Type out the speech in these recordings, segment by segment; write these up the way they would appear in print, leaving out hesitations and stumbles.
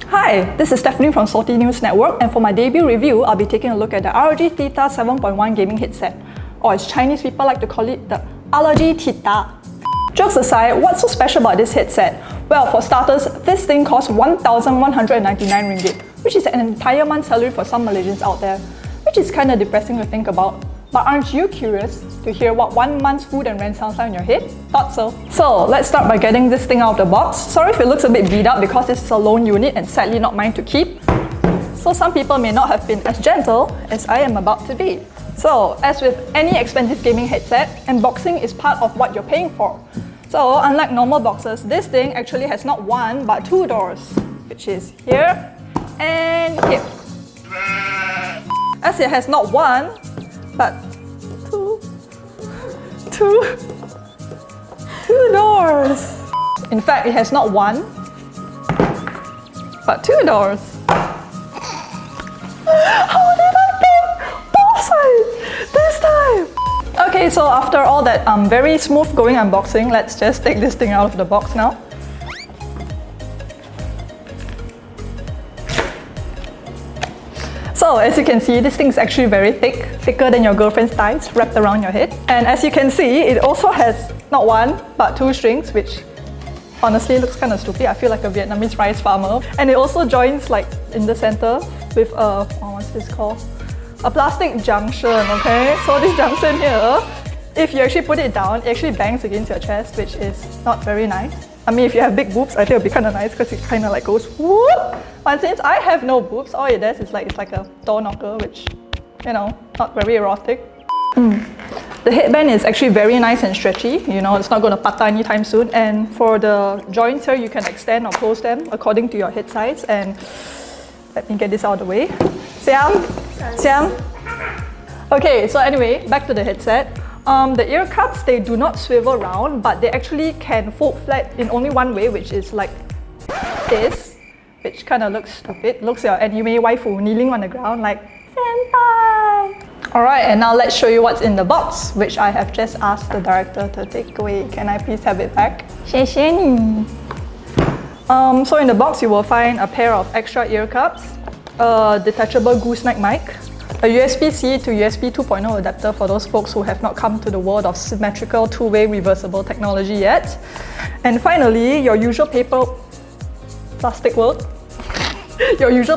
Hi, this is Stephanie from Salty News Network, and for my debut review, I'll be taking a look at the ROG Theta 7.1 gaming headset, or as Chinese people like to call it, the ROG Theta. Jokes aside, what's so special about this headset? Well, for starters, this thing costs 1,199 ringgit, which is an entire month's salary for some Malaysians out there, which is kinda depressing to think about. But aren't you curious to hear what 1 month's food and rent sounds like in your head? Thought so. So let's start by getting this thing out of the box. Sorry if it looks a bit beat up because this is a lone unit and sadly not mine to keep. So some people may not have been as gentle as I am about to be. So as with any expensive gaming headset, unboxing is part of what you're paying for. So unlike normal boxes, this thing actually has not one but two doors, which is here and here. As it has not one, but two doors. In fact, it has not one, but two doors. How did I pick both sides this time? Okay, so after all that very smooth going unboxing, let's just take this thing out of the box now. So as you can see, this thing is actually very thick, thicker than your girlfriend's thighs wrapped around your head. And as you can see, it also has not one, but two strings, which honestly looks kind of stupid. I feel like a Vietnamese rice farmer. And it also joins like in the center with a, what's this called? A plastic junction, okay? So this junction here, if you actually put it down, it actually bangs against your chest, which is not very nice. I mean, if you have big boobs, I think it would be kind of nice because it kind of like goes whoop. But since I have no boobs, all it does is like, it's like a door knocker, which, you know, not very erotic. The headband is actually very nice and stretchy. You know, it's not going to patah anytime soon. And for the joints here, you can extend or close them according to your head size. And let me get this out of the way. Siam. Okay, so anyway, back to the headset. The ear cups, they do not swivel around, but they actually can fold flat in only one way, which is like this, which kind of looks stupid. Looks like your anime waifu kneeling on the ground like, Senpai! Alright, and now let's show you what's in the box, which I have just asked the director to take away. Can I please have it back? So in the box, you will find a pair of extra ear cups, a detachable gooseneck mic, a USB-C to USB 2.0 adapter for those folks who have not come to the world of symmetrical two-way reversible technology yet. And finally, your usual plastic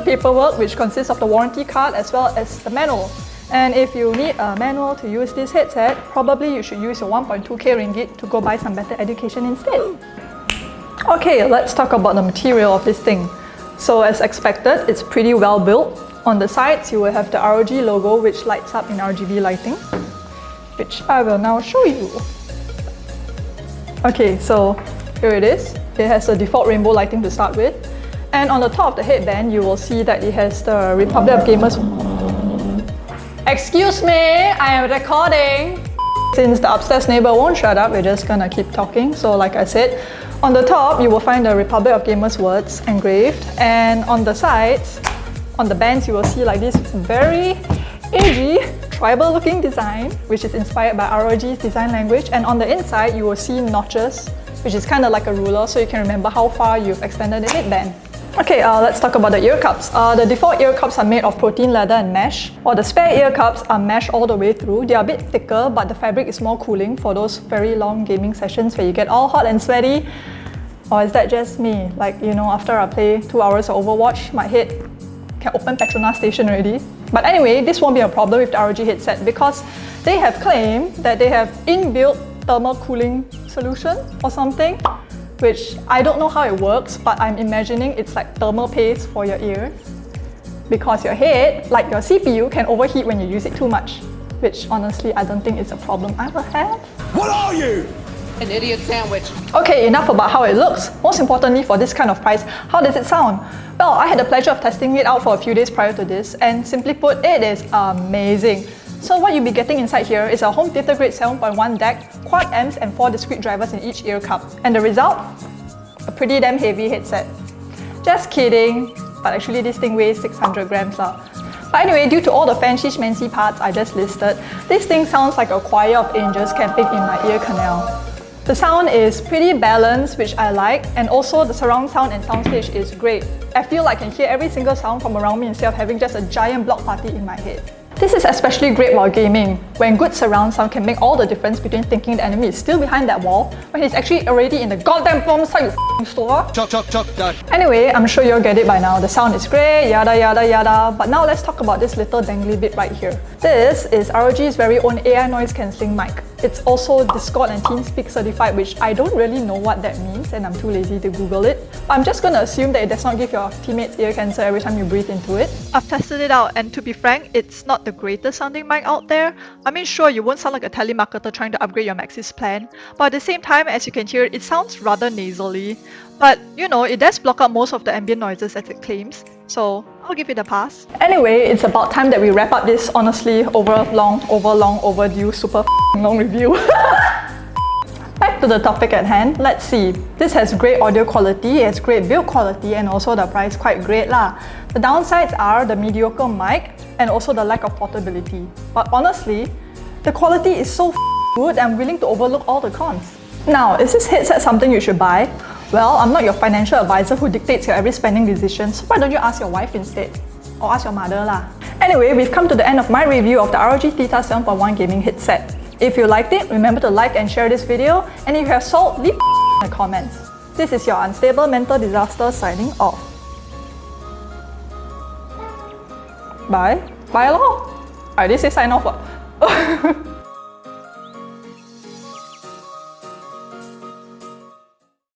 paperwork, which consists of the warranty card as well as the manual. And if you need a manual to use this headset, probably you should use your 1.2k ringgit to go buy some better education instead. Okay, let's talk about the material of this thing. So as expected, it's pretty well built. On the sides, you will have the ROG logo, which lights up in RGB lighting, which I will now show you. Okay, so here it is. It has a default rainbow lighting to start with. And on the top of the headband, you will see that it has the Republic of Gamers. Excuse me, I am recording. Since the upstairs neighbor won't shut up, we're just gonna keep talking. So like I said, on the top, you will find the Republic of Gamers words engraved. And on the sides, on the bands, you will see like this very edgy, tribal looking design, which is inspired by ROG's design language. And on the inside, you will see notches, which is kind of like a ruler, so you can remember how far you've extended the headband. Okay, let's talk about the ear cups. The default ear cups are made of protein leather and mesh, while the spare ear cups are mesh all the way through. They are a bit thicker, but the fabric is more cooling for those very long gaming sessions where you get all hot and sweaty. Or is that just me? Like, you know, after I play 2 hours of Overwatch, my head can open Petronas station already. But anyway, this won't be a problem with the ROG headset because they have claimed that they have inbuilt thermal cooling solution or something, which I don't know how it works, but I'm imagining it's like thermal paste for your ears because your head, like your CPU, can overheat when you use it too much, which honestly I don't think is a problem I will have. What are you? An idiot sandwich. Okay, enough about how it looks. Most importantly, for this kind of price, how does it sound? Well, I had the pleasure of testing it out for a few days prior to this, and simply put, it is amazing. So what you'll be getting inside here is a home theater grade 7.1 DAC, quad amps and 4 discrete drivers in each ear cup. And the result? A pretty damn heavy headset. Just kidding, but actually this thing weighs 600 grams lah. But anyway, due to all the fancy schmancy parts I just listed, this thing sounds like a choir of angels camping in my ear canal. The sound is pretty balanced, which I like, and also the surround sound and soundstage is great. I feel like I can hear every single sound from around me instead of having just a giant block party in my head. This is especially great while gaming, when good surround sound can make all the difference between thinking the enemy is still behind that wall when he's actually already in the goddamn bomb site, you f***ing store. Chop, chop, chop, done. Anyway, I'm sure you'll get it by now. The sound is great, yada yada yada. But now let's talk about this little dangly bit right here. This is ROG's very own AI noise cancelling mic. It's also Discord and TeamSpeak certified, which I don't really know what that means and I'm too lazy to Google it. But I'm just gonna assume that it does not give your teammates ear cancer every time you breathe into it. I've tested it out, and to be frank, it's not the greatest sounding mic out there. I mean, sure, you won't sound like a telemarketer trying to upgrade your Maxis plan, but at the same time, as you can hear, it sounds rather nasally. But you know, it does block out most of the ambient noises as it claims, so I'll give it a pass. Anyway, it's about time that we wrap up this honestly overdue, super long review. Back to the topic at hand, let's see. This has great audio quality, it has great build quality, and also the price quite great lah. The downsides are the mediocre mic and also the lack of portability. But honestly, the quality is so good, I'm willing to overlook all the cons. Now, is this headset something you should buy? Well, I'm not your financial advisor who dictates your every spending decision, so why don't you ask your wife instead? Or ask your mother lah. Anyway, we've come to the end of my review of the ROG Theta 7.1 gaming headset. If you liked it, remember to like and share this video, and if you have salt, leave in the comments. This is your Unstable Mental Disaster signing off. Bye. Bye lor. I did say sign off.